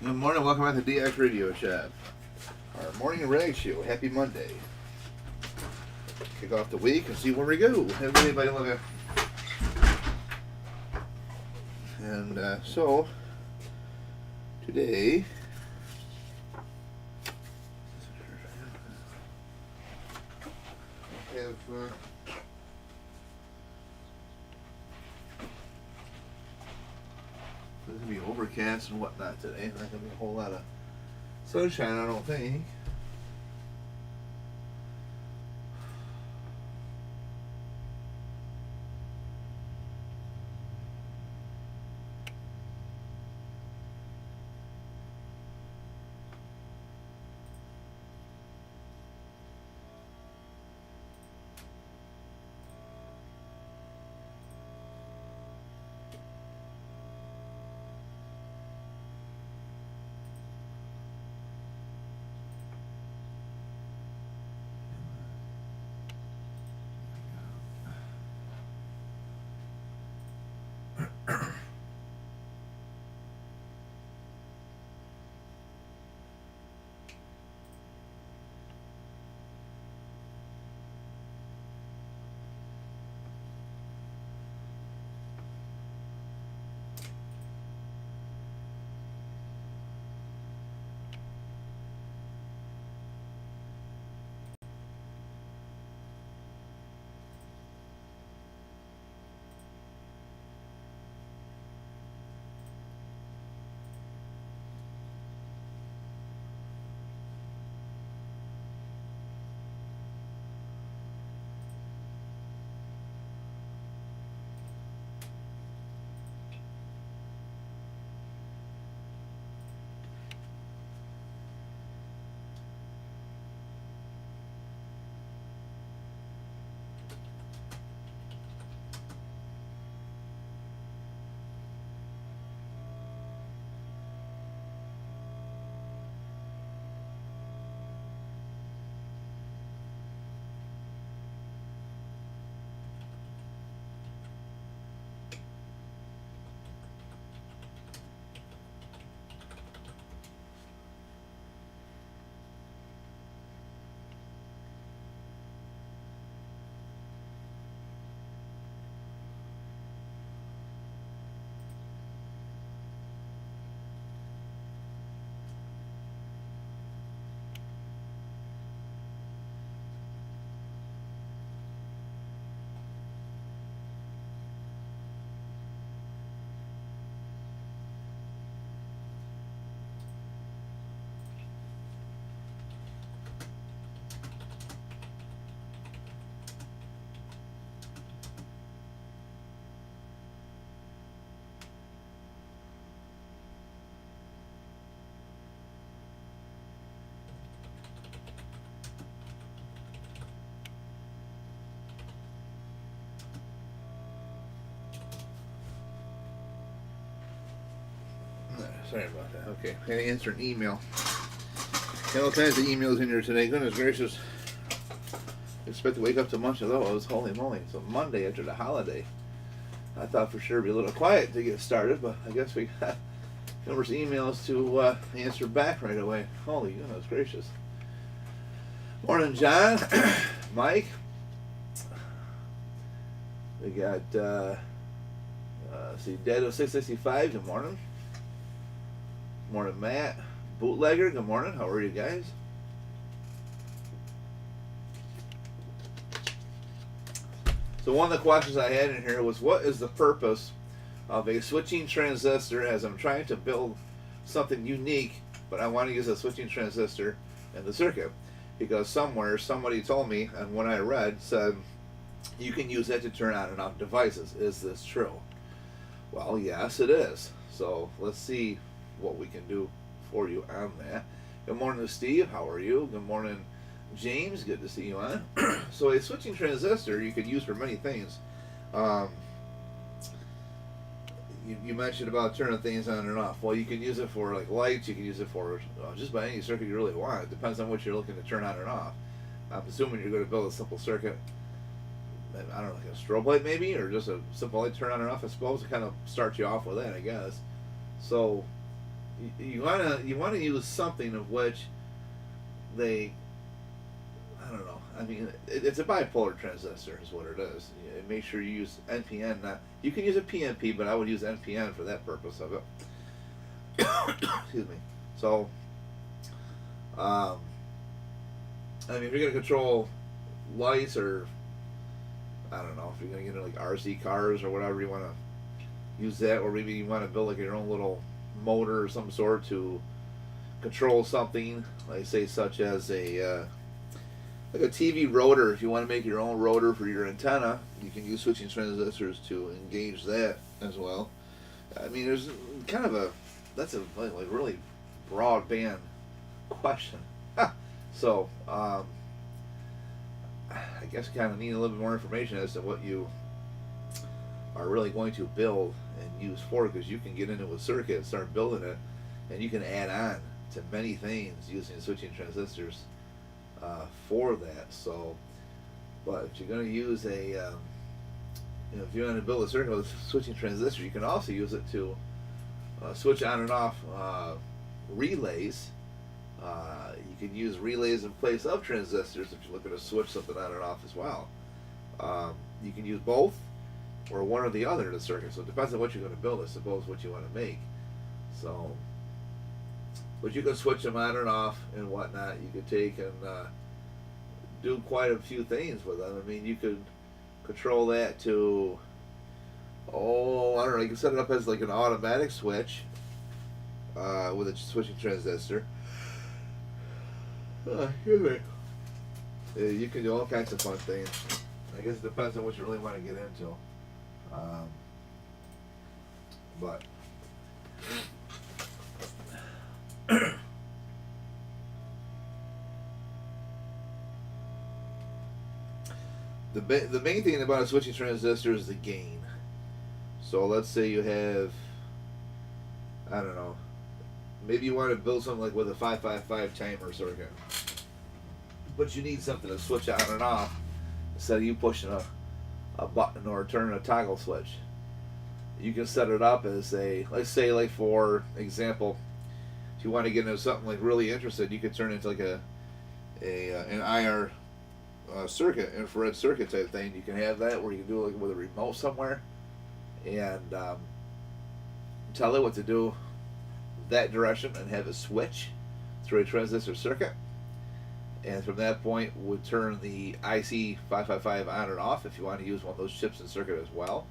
Good morning, welcome back to DX Radio Shop. Our morning rag show. Happy Monday. Kick off the week and see where we go. Have anybody look at? And so today, have there's gonna be overcast and whatnot today. Not gonna be a whole lot of sunshine, I don't think. Sorry about that. Okay, I had to answer an email. Got all kinds of emails in here today. Goodness gracious. Expect to wake up to much of those. Holy moly. It's a Monday after the holiday. I thought for sure it'd be a little quiet to get started, but I guess we got numerous emails to answer back right away. Holy goodness gracious. Morning, John. Mike. We got, see, Dead of 665. Good morning. Morning, Matt. Bootlegger, good morning. How are you guys? So one of the questions I had in here was, what is the purpose of a switching transistor as I'm trying to build something unique, but I want to use a switching transistor in the circuit? Because somewhere somebody told me, and when I read, said you can use it to turn on and off devices. Is this true? Well, yes, it is. So let's see what we can do for you on that. Good morning, Steve. How are you? Good morning, James. Good to see you on. So a switching transistor you could use for many things. You mentioned about turning things on and off. Well, you can use it for like lights. You can use it for just about any circuit you really want. It depends on what you're looking to turn on and off. I'm assuming you're going to build a simple circuit. I don't know, like a strobe light maybe, or just a simple light turn on and off. I suppose it kind of starts you off with that, I guess. So you wanna use something of which they, I don't know. I mean, it's a bipolar transistor, is what it is. Make sure you use NPN. Not, you can use a PNP, but I would use NPN for that purpose of it. Excuse me. So, I mean, if you're gonna control lights, or I don't know, if you're gonna get into like RC cars or whatever, you want to use that, or maybe you want to build like your own little motor or some sort to control something, like say such as a like a TV rotor. If you want to make your own rotor for your antenna, you can use switching transistors to engage that as well. I mean, there's kind of a, that's a like really broadband question. So I guess you kind of need a little bit more information as to what you are really going to build and use for it, because you can get into a circuit and start building it, and you can add on to many things using switching transistors for that. So, but if you're going to use a, if you're going to build a circuit with a switching transistor, you can also use it to switch on and off relays. You can use relays in place of transistors if you're looking to switch something on and off as well. You can use both or one or the other in the circuit. So it depends on what you're going to build, I suppose, what you want to make. So, but you can switch them on and off and whatnot. You could take and do quite a few things with them. I mean, you could control that to, oh, I don't know, you can set it up as like an automatic switch with a switching transistor. You can do all kinds of fun things. I guess it depends on what you really want to get into. But the main thing about a switching transistor is the gain. So let's say you have, I don't know, maybe you want to build something like with a 555 timer circuit, but you need something to switch on and off instead of you pushing a button or turning a toggle switch. You can set it up as a, let's say, like for example, if you want to get into something like really interested, you could turn it into like an IR circuit, infrared circuit type thing. You can have that where you can do it like with a remote somewhere, and tell it what to do that direction, and have it switch through a transistor circuit. And from that point, would turn the IC 555 on and off if you want to use one of those chips in circuit as well.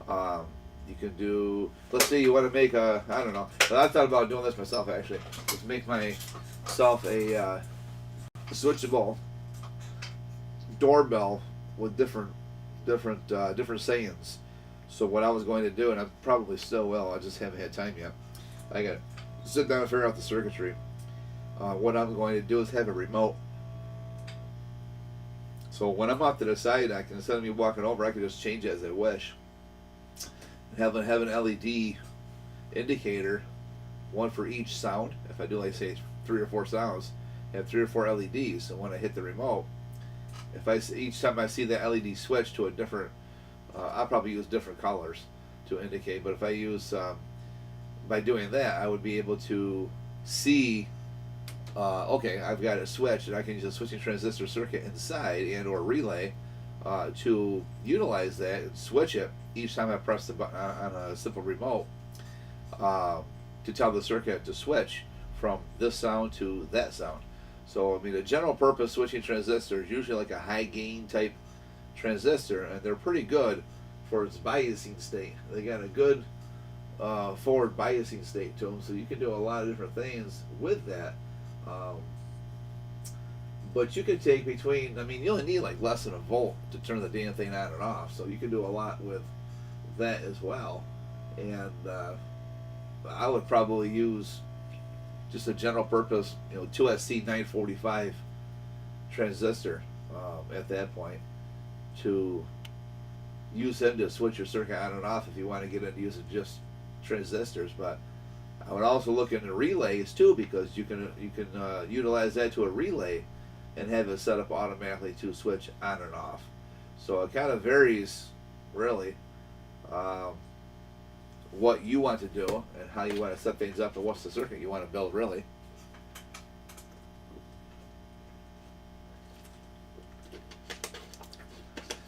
You can do, let's say you want to make a, I don't know, I thought about doing this myself actually. Just make myself a switchable doorbell with different sayings. So what I was going to do, and I probably still will, I just haven't had time yet. I got to sit down and figure out the circuitry. What I'm going to do is have a remote. So when I'm off to the side, I can, instead of me walking over, I can just change it as I wish. And have an LED indicator, one for each sound. If I do, like say 3 or 4 sounds, have 3 or 4 LEDs. So when I hit the remote, if I each time I see that LED switch to a different, I'll probably use different colors to indicate. But if I use by doing that, I would be able to see. Okay, I've got it switched, and I can use a switching transistor circuit inside and or relay to utilize that and switch it each time I press the button on a simple remote to tell the circuit to switch from this sound to that sound. So I mean, a general purpose switching transistor is usually like a high gain type transistor, and they're pretty good for its biasing state. They got a good forward biasing state to them, so you can do a lot of different things with that. But you could take between, I mean, you only need like less than a volt to turn the damn thing on and off, so you can do a lot with that as well. And I would probably use just a general purpose, 2SC945 transistor at that point to use them to switch your circuit on and off if you want to get into using just transistors. But I would also look into relays too, because you can utilize that to a relay and have it set up automatically to switch on and off. So it kind of varies, really. what you want to do and how you want to set things up and what's the circuit you want to build really.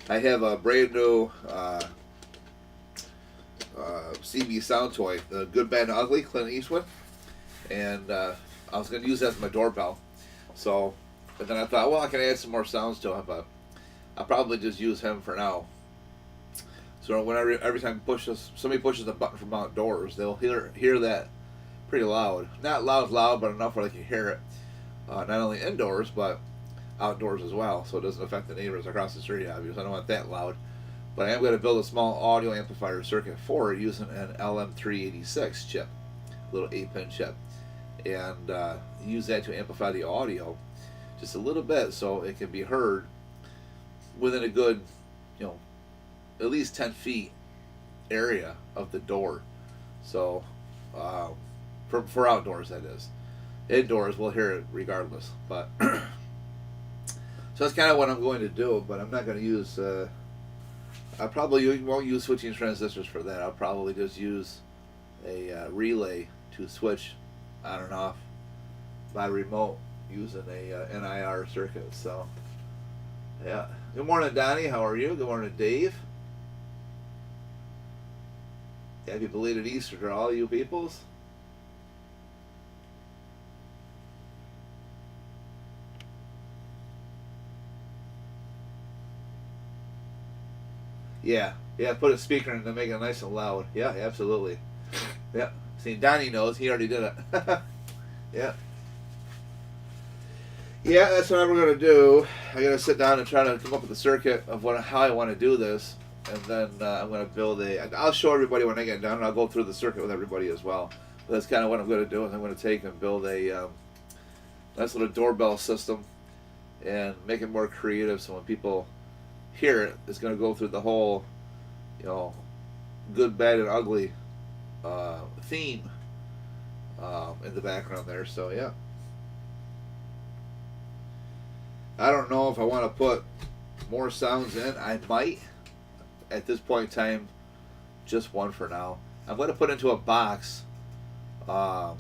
I have a brand new CB sound toy, the Good, Bad, and Ugly, Clint Eastwood, and I was going to use that as my doorbell. So, but then I thought, well, I can add some more sounds to it, but I'll probably just use him for now. So whenever every time somebody pushes a button from outdoors, they'll hear that pretty loud. Not loud, but enough where they can hear it. Not only indoors, but outdoors as well, so it doesn't affect the neighbors across the street. Obviously, I don't want that loud. But I am going to build a small audio amplifier circuit for it using an LM386 chip, little 8-pin chip, and use that to amplify the audio just a little bit so it can be heard within a good, at least 10 feet area of the door. So, for outdoors, that is. Indoors, we'll hear it regardless. But so that's kind of what I'm going to do, but I'm not going to use, I probably won't use switching transistors for that. I'll probably just use a relay to switch on and off by remote using a NIR circuit. So, yeah. Good morning, Donnie. How are you? Good morning, Dave. Happy belated Easter to all you peoples. Yeah, put a speaker in to make it nice and loud. Yeah, absolutely. Yeah. See, Donnie knows. He already did it. Yeah. Yeah, that's what I'm going to do. I got to sit down and try to come up with a circuit of how I want to do this. And then I'm going to build I'll show everybody when I get done, and I'll go through the circuit with everybody as well. But that's kind of what I'm going to do. Is I'm going to take and build a nice little doorbell system and make it more creative so when people hear it, it's going to go through the whole, good, bad, and ugly theme in the background there. So, yeah. I don't know if I want to put more sounds in. I might. At this point in time, just one for now. I'm going to put into a box. The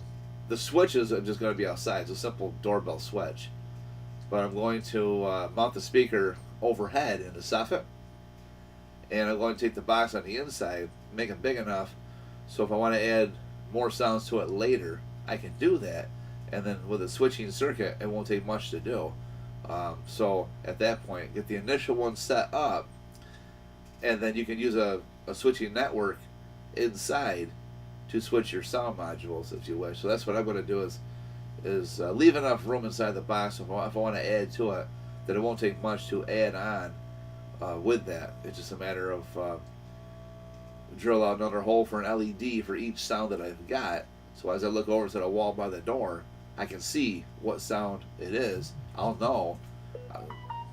switches are just going to be outside. It's a simple doorbell switch. But I'm going to mount the speaker overhead in the soffit. And I'm going to take the box on the inside, make it big enough so if I want to add more sounds to it later, I can do that. And then with a switching circuit, it won't take much to do. So at that point, get the initial one set up, and then you can use a switching network inside to switch your sound modules if you wish. So that's what I'm going to do is leave enough room inside the box so if I want to add to it, that it won't take much to add on with that. It's just a matter of drill out another hole for an LED for each sound that I've got. So as I look over to the wall by the door, I can see what sound it is. I'll know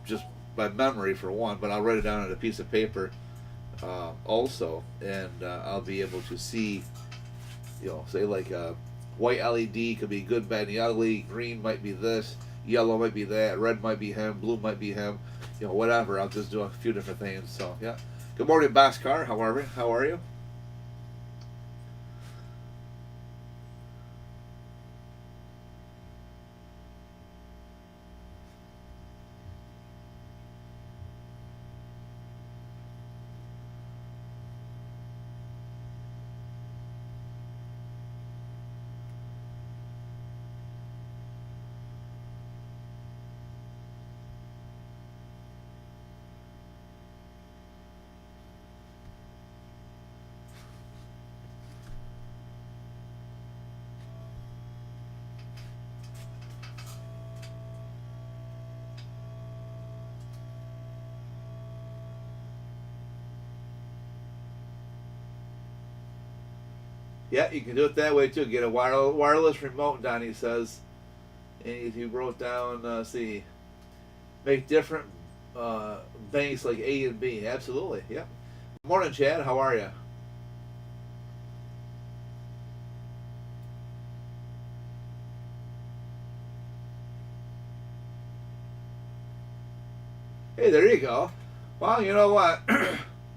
just by memory for one, but I'll write it down on a piece of paper also, and I'll be able to see, say like a white LED could be good, bad, and the ugly. Green might be this, yellow might be that, red might be him, blue might be him, whatever. I'll just do a few different things. So yeah. Good morning, Boxcar. How are you? Yeah, you can do it that way too. Get a wireless remote, Donnie says. And he wrote down, make different banks like A and B. Absolutely, yeah. Morning, Chad. How are you? Hey, there you go. Well, you know what?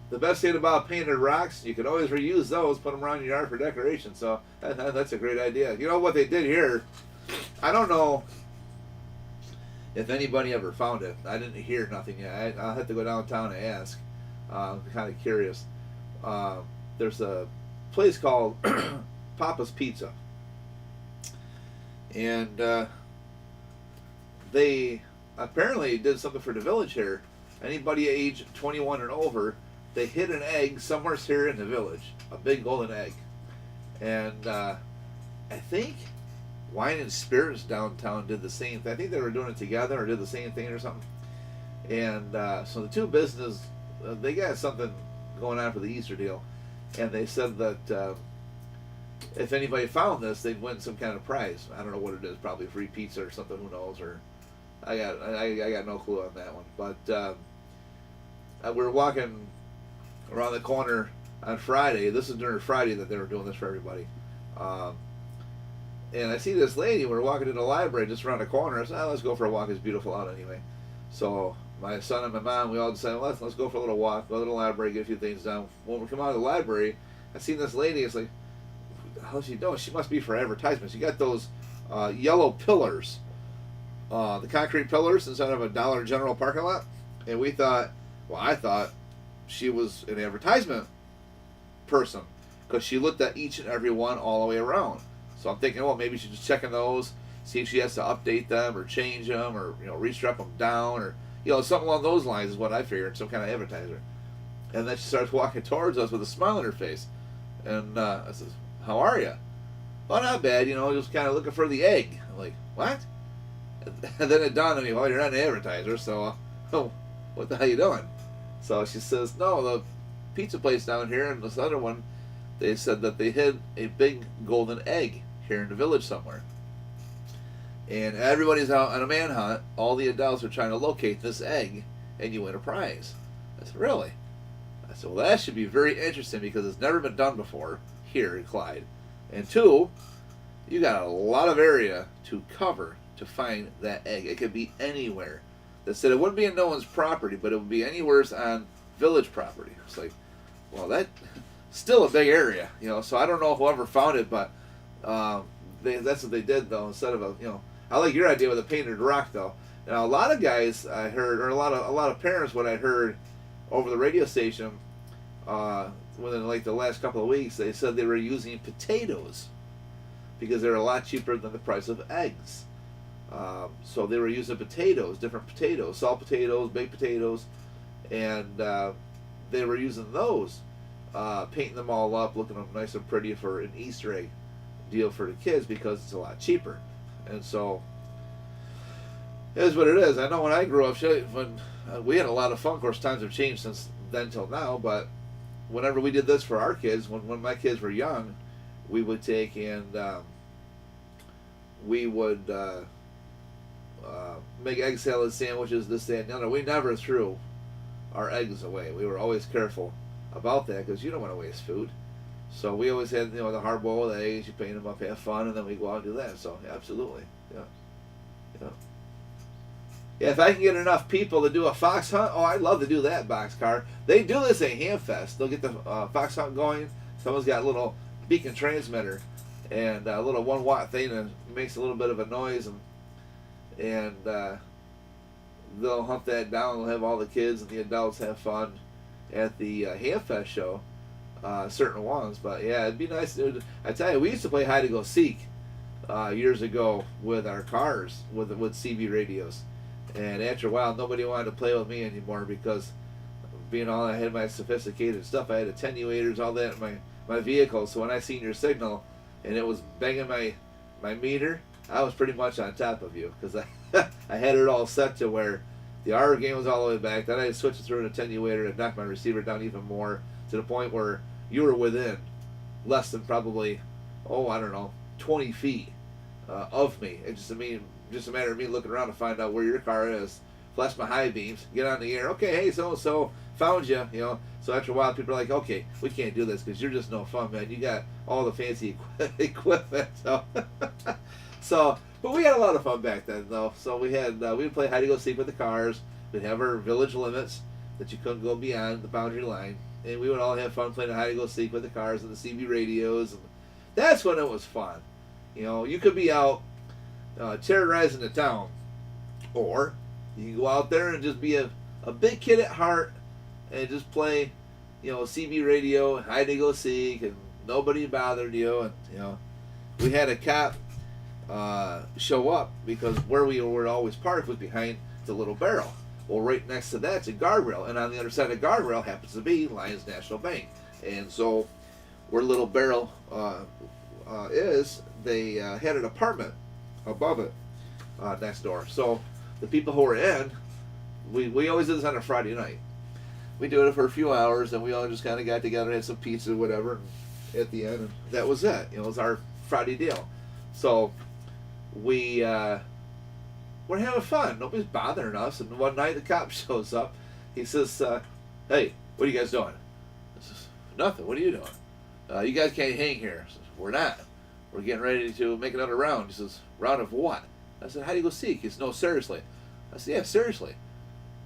the best thing about painted rocks, you can always reuse those, put them around your yard for decoration. So that's a great idea. You know what they did here? I don't know if anybody ever found it. I didn't hear nothing yet. I'll have to go downtown and ask. I'm kind of curious. There's a place called Papa's Pizza, and they apparently did something for the village here. Anybody age 21 and over, they hid an egg somewhere here in the village, a big golden egg, and I think Wine and Spirits downtown did the same thing. I think they were doing it together or did the same thing or something. And so the two businesses, they got something going on for the Easter deal, and they said that if anybody found this, they'd win some kind of prize. I don't know what it is, probably free pizza or something. Who knows? Or I got no clue on that one. But we were walking around the corner on Friday. This is during Friday that they were doing this for everybody. And I see this lady. We're walking to the library just around the corner. I said, let's go for a walk. It's beautiful out anyway. So my son and my mom, we all decided, let's go for a little walk, go to the library, get a few things done. When we come out of the library, I seen this lady. It's like, how's she doing? She must be for advertisements. You got those yellow pillars, the concrete pillars inside of a Dollar General parking lot. And we thought, I thought she was an advertisement person because she looked at each and every one all the way around. So I'm thinking, maybe she's just checking those, see if she has to update them or change them or restrap them down or something along those lines is what I figured, some kind of advertiser. And then she starts walking towards us with a smile on her face, and I says, "How are you?" "Well, not bad, just kind of looking for the egg." I'm like, "What?" And then it dawned on me, "Well, you're not an advertiser, so what the hell are you doing?" So she says, "No, the pizza place down here and this other one, they said that they hid a big golden egg here in the village somewhere. And everybody's out on a manhunt. All the adults are trying to locate this egg, and you win a prize." I said, "Really?" I said, "Well, that should be very interesting because it's never been done before here in Clyde. And two, you got a lot of area to cover to find that egg. It could be anywhere." They said it wouldn't be in no one's property, but it would be anywhere on village property. It's like, well, that's still a big area, So I don't know whoever found it, but that's what they did though. Instead of I like your idea with a painted rock though. Now a lot of guys I heard, or a lot of parents, what I heard over the radio station within like the last couple of weeks, they said they were using potatoes because they're a lot cheaper than the price of eggs. So they were using potatoes, different potatoes, salt potatoes, baked potatoes, and they were using those, painting them all up, looking them nice and pretty for an Easter egg deal for the kids because it's a lot cheaper. And so it is what it is. I know when I grew up, when we had a lot of fun. Of course, times have changed since then till now, but whenever we did this for our kids, when my kids were young, we would take and we would make egg salad sandwiches, this, that, and the other. We never threw our eggs away. We were always careful about that because you don't want to waste food. So we always had, the hard-boiled eggs. You paint them up, have fun, and then we go out and do that. So yeah, absolutely, yeah. If I can get enough people to do a fox hunt, I'd love to do that, Boxcar. They do this at Hamfest. They'll get the fox hunt going. Someone's got a little beacon transmitter and a little 1-watt thing that makes a little bit of a noise, and they'll hunt that down. They'll have all the kids and the adults have fun at the Hamfest show. Certain ones, but yeah, it'd be nice to. I tell you, we used to play hide and go seek years ago with our cars with CB radios, and after a while, nobody wanted to play with me anymore because I had my sophisticated stuff. I had attenuators, all that in my vehicle. So when I seen your signal and it was banging my meter, I was pretty much on top of you because I had it all set to where the R game was all the way back. Then I switched it through an attenuator and knocked my receiver down even more to the point where you were within less than probably, 20 feet of me. It's just a matter of me looking around to find out where your car is, flash my high beams, get on the air. Okay, hey, so found you. So after a while, people are like, okay, we can't do this because you're just no fun, man. You got all the fancy equipment. But we had a lot of fun back then, though. So we would play hide and go seek with the cars. We'd have our village limits that you couldn't go beyond the boundary line. and we would all have fun playing hide and go seek with the cars and the CB radios. And that's when it was fun. You know, you could be out terrorizing the town, or you can go out there and just be a big kid at heart and just play, you know, CB radio, hide and go seek, and nobody bothered you. And you know, we had a cop show up because where we were always parked was behind the Little Barrel. Well, right next to that's a guardrail, and on the other side of the guardrail happens to be Lions National Bank. And so, where Little Barrel is, they had an apartment above it next door. So the people who were in, we always did this on a Friday night. We do it for a few hours, and we all just kind of got together, had some pizza, whatever, and at the end, and that was it. You know, it was our Friday deal. So we're having fun. Nobody's bothering us. And one night the cop shows up. He says, "Hey, what are you guys doing?" I says, "Nothing. What are you doing?" "You guys can't hang here." I says, "We're not. We're getting ready to make another round." He says, "Round of what?" I said, "How do you go seek?" He says, "No, seriously." I said, "Yeah, seriously."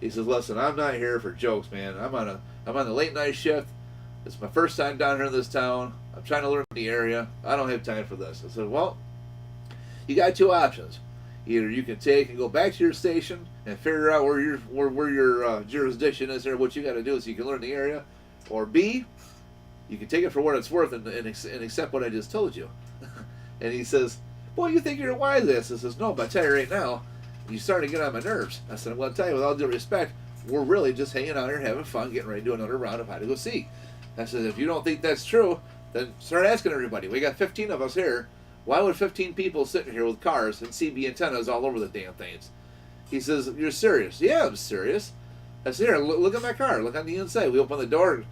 He says, "Listen, I'm not here for jokes, man. I'm on the late night shift. It's my first time down here in this town. I'm trying to learn the area. I don't have time for this." I said, "Well, you got two options. Either you can take and go back to your station and figure out where your jurisdiction is there, what you got to do so you can learn the area, or B, you can take it for what it's worth and accept what I just told you." And he says, "Boy, you think you're wise ass." I says, "No, but I tell you right now, you're starting to get on my nerves." I said, "Well, I'll tell you with all due respect, we're really just hanging out here having fun, getting ready to do another round of hide and go seek." I said, "If you don't think that's true, then start asking everybody. We got 15 of us here. Why would 15 people sitting here with cars and CB antennas all over the damn things?" He says, "You're serious?" "Yeah, I'm serious." I said, "Here, look at my car. Look on the inside." We open the door. And,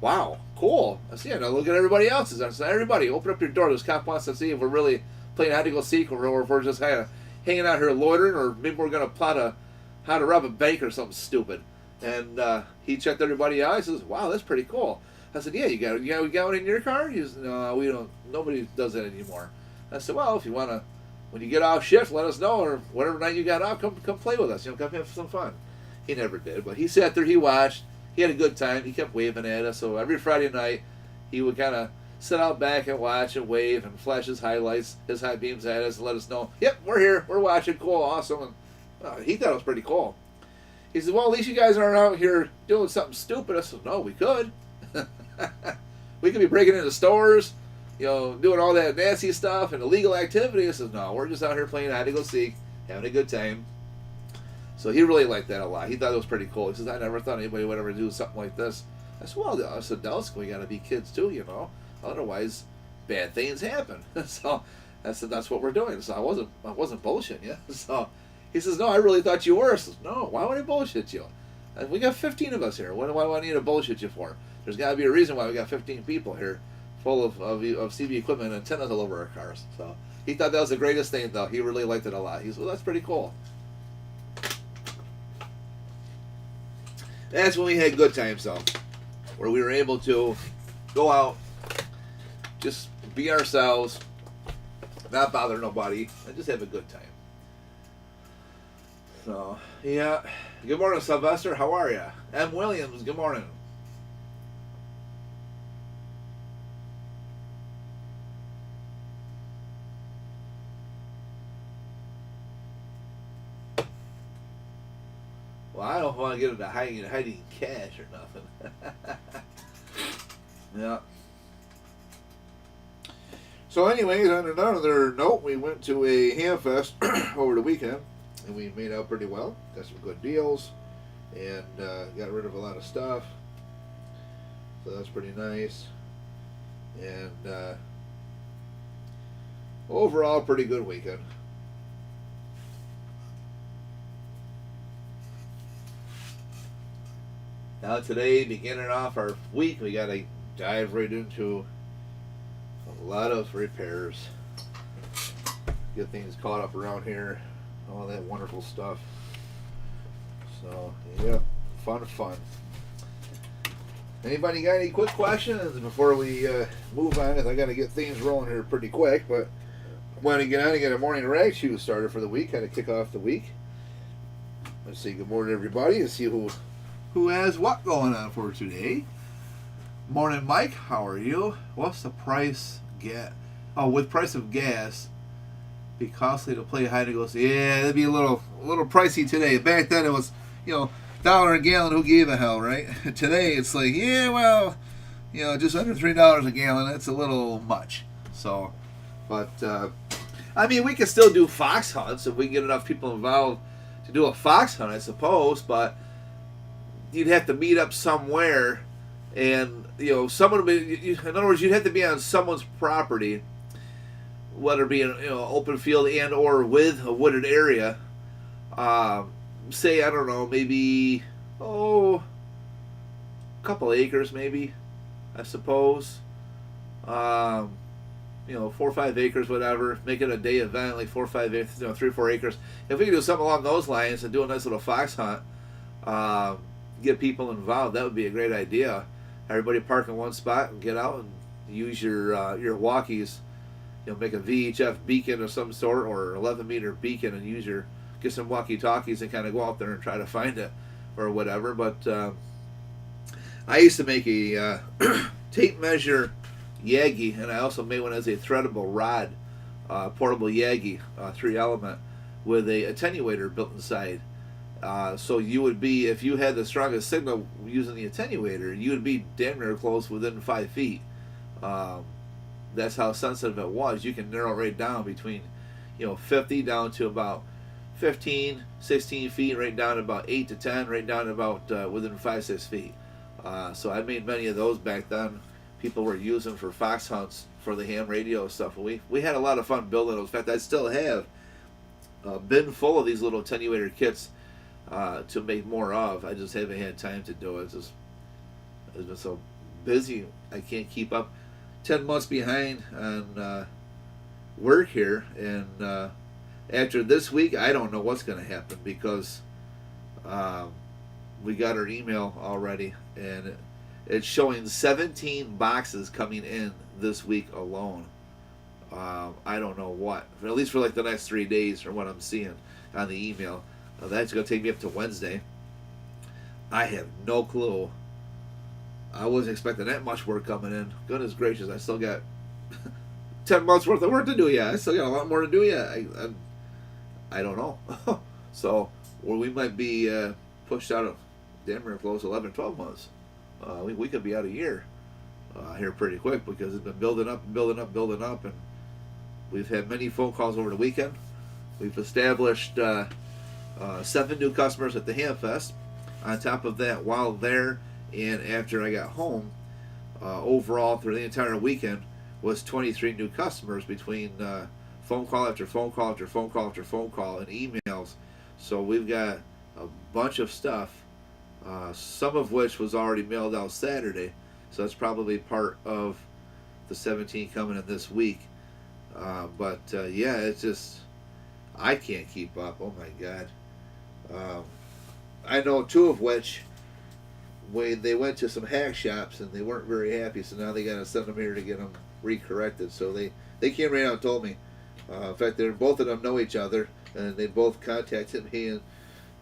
"Wow, cool." I said, "Yeah, now look at everybody else's." I said, "Everybody, open up your door. This cop wants to see if we're really playing hide and go seek, or if we're just kind of hanging out here loitering, or maybe we're going to plot how to rob a bank or something stupid." And he checked everybody out. He says, "Wow, that's pretty cool." I said, "Yeah, you got one in your car?" He says, "No, we don't. Nobody does that anymore." I said, "Well, if you want to, when you get off shift, let us know, or whatever night you got off, come play with us. You know, come have some fun." He never did, but he sat there, he watched, he had a good time, he kept waving at us. So every Friday night, he would kind of sit out back and watch and wave and flash his highlights, his high beams at us, and let us know, "Yep, we're here, we're watching, cool, awesome." And he thought it was pretty cool. He said, "Well, at least you guys aren't out here doing something stupid." I said, "No, we could. We could be breaking into stores, you know, doing all that nasty stuff and illegal activity." I says, "No, we're just out here playing hide and go seek, having a good time." So he really liked that a lot. He thought it was pretty cool. He says, "I never thought anybody would ever do something like this." I said, "Well, us adults, we got to be kids too, you know. Otherwise, bad things happen." So I said, "That's what we're doing." So I wasn't bullshitting you. So he says, "No, I really thought you were." I says, "No, why would I bullshit you? And we got 15 of us here. What do I need to bullshit you for? There's got to be a reason why we got 15 people here full of CB equipment and antennas all over our cars." So he thought that was the greatest thing, though. He really liked it a lot. He said, "Well, that's pretty cool." That's when we had good times, though, where we were able to go out, just be ourselves, not bother nobody, and just have a good time. So, yeah. Good morning, Sylvester. How are you? M. Williams, good morning. Well, I don't want to get into hiding cash or nothing. Yeah. So anyways, on another note, we went to a ham fest over the weekend, and we made out pretty well. Got some good deals, and got rid of a lot of stuff. So that's pretty nice. And overall, pretty good weekend. Now today, beginning off our week, we got to dive right into a lot of repairs. Get things caught up around here. All that wonderful stuff. So, yeah, fun. Anybody got any quick questions before we move on? Because I got to get things rolling here pretty quick, but I want to get on and get a morning rag shoe started for the week, kind of kick off the week. Let's say good morning, everybody, and see who has what going on for today. Morning, Mike. How are you? What's the price with price of gas, be costly to play hide and go. Yeah, it'd be a little pricey today. Back then it was, dollar a gallon. Who gave a hell, right? Today it's like, yeah, well, just under $3 a gallon. That's a little much. So, but I mean, we could still do fox hunts if we can get enough people involved to do a fox hunt, I suppose. But you'd have to meet up somewhere, and someone would be, in other words, you'd have to be on someone's property, whether it be an open field and or with a wooded area. Say, I don't know, maybe a couple acres, maybe, I suppose. 4 or 5 acres, whatever. Make it a day event, like 4 or 5, 3 or 4 acres. If we could do something along those lines and do a nice little fox hunt, get people involved, that would be a great idea. Everybody park in one spot and get out and use your walkies. Make a VHF beacon of some sort or 11-meter beacon and get some walkie-talkies and kind of go out there and try to find it or whatever. But I used to make a tape measure Yagi, and I also made one as a threadable rod, portable Yagi, 3-element, with a attenuator built inside. So you would be, if you had the strongest signal using the attenuator, you would be damn near close within 5 feet. That's how sensitive it was. You can narrow right down between 50 down to about 15, 16 feet, right down to about 8 to 10, right down to about within 5-6 feet. So I made many of those back then. People were using for fox hunts for the ham radio stuff. We had a lot of fun building those. In fact, I still have a bin full of these little attenuator kits to make more of. I just haven't had time to do it. I've been so busy I can't keep up. 10 months behind on work here, and after this week I don't know what's going to happen, because we got our email already, and it's showing 17 boxes coming in this week alone. I don't know what, at least for like the next 3 days from what I'm seeing on the email. That's going to take me up to Wednesday. I have no clue. I wasn't expecting that much work coming in. Goodness gracious, I still got 10 months worth of work to do yet. I still got a lot more to do yet. I don't know. So, or we might be pushed out of damn near close 11, 12 months. We could be out a year here pretty quick, because it's been building up and building up, building up, and we've had many phone calls over the weekend. We've established 7 new customers at the Hamfest. On top of that, while there and after I got home, overall through the entire weekend was 23 new customers between phone call after phone call after phone call after phone call and emails. So we've got a bunch of stuff, some of which was already mailed out Saturday. So that's probably part of the 17 coming in this week. But yeah, it's just, I can't keep up. Oh my God. I know 2 of which, when they went to some hack shops and they weren't very happy, so now they got to send them here to get them recorrected. So they came right out and told me. In fact, both of them know each other, and they both contacted me,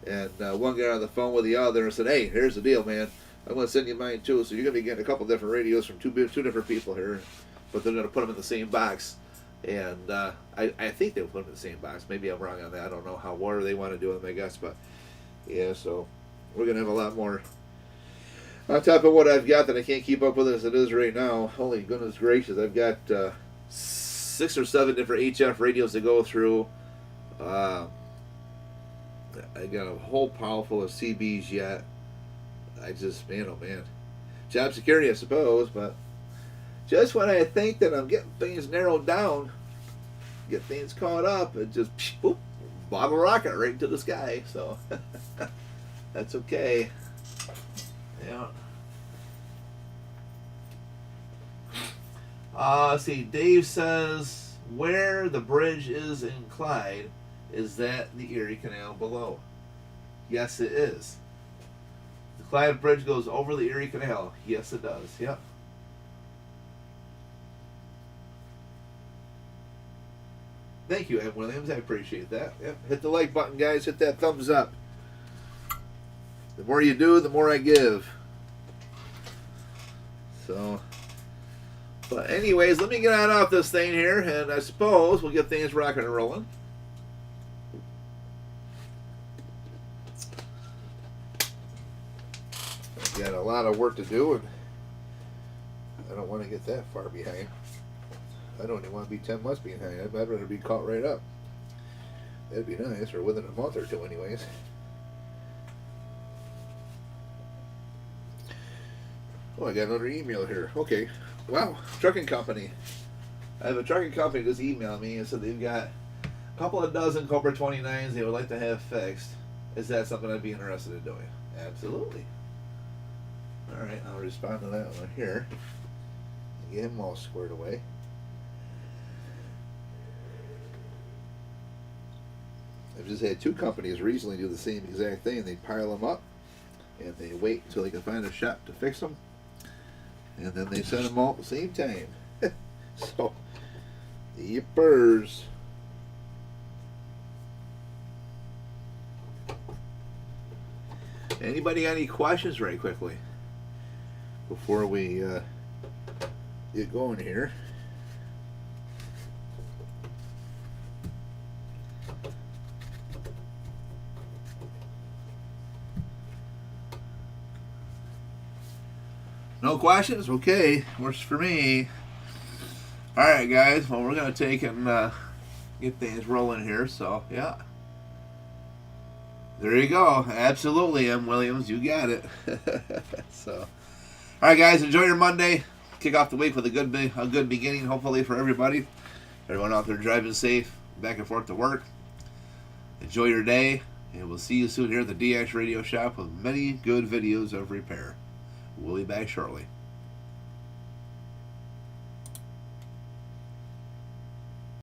and one got on the phone with the other and said, "Hey, here's the deal, man. I'm going to send you mine too, so you're going to be getting a couple different radios from two different people here, but they're going to put them in the same box." And I think they'll put them in the same box. Maybe I'm wrong on that. I don't know what they want to do with them, I guess, but yeah, so we're going to have a lot more on top of what I've got that I can't keep up with as it is right now. Holy goodness gracious, I've got 6 or 7 different HF radios to go through. I got a whole pile full of CBs yet. I just, man, oh man. Job security, I suppose, but just when I think that I'm getting things narrowed down, get things caught up, it just, boop, bottle rocket right into the sky. So that's okay. Yeah. See, Dave says, where the bridge is in Clyde, is that the Erie Canal below? Yes, it is. The Clyde Bridge goes over the Erie Canal. Yes, it does. Yep. Thank you, Ed Williams. I appreciate that. Yep. Hit the like button, guys. Hit that thumbs up. The more you do, the more I give. So, but anyways, let me get on off this thing here, and I suppose we'll get things rocking and rolling. I've got a lot of work to do, and I don't want to get that far behind. I don't even want to be 10 months behind. I'd rather be caught right up. That'd be nice, or within a month or two anyways. Oh, I got another email here. Okay. Wow. Trucking company. I have a trucking company just emailed me and said they've got a couple of dozen Cobra 29s they would like to have fixed. Is that something I'd be interested in doing? Absolutely. Alright, I'll respond to that one here. Get him all squared away. I've just had two companies recently do the same exact thing. They pile them up and they wait until they can find a shop to fix them, and then they send them all at the same time. So, yippers. Anybody got any questions right quickly before we get going here? No questions? Okay, works for me. Alright guys, well we're going to take and get things rolling here, so yeah. There you go. Absolutely, M. Williams, you got it. So, alright guys, enjoy your Monday. Kick off the week with a good beginning, hopefully, for everybody. Everyone out there driving safe, back and forth to work. Enjoy your day, and we'll see you soon here at the DX Radio Shop with many good videos of repair. We'll be back shortly.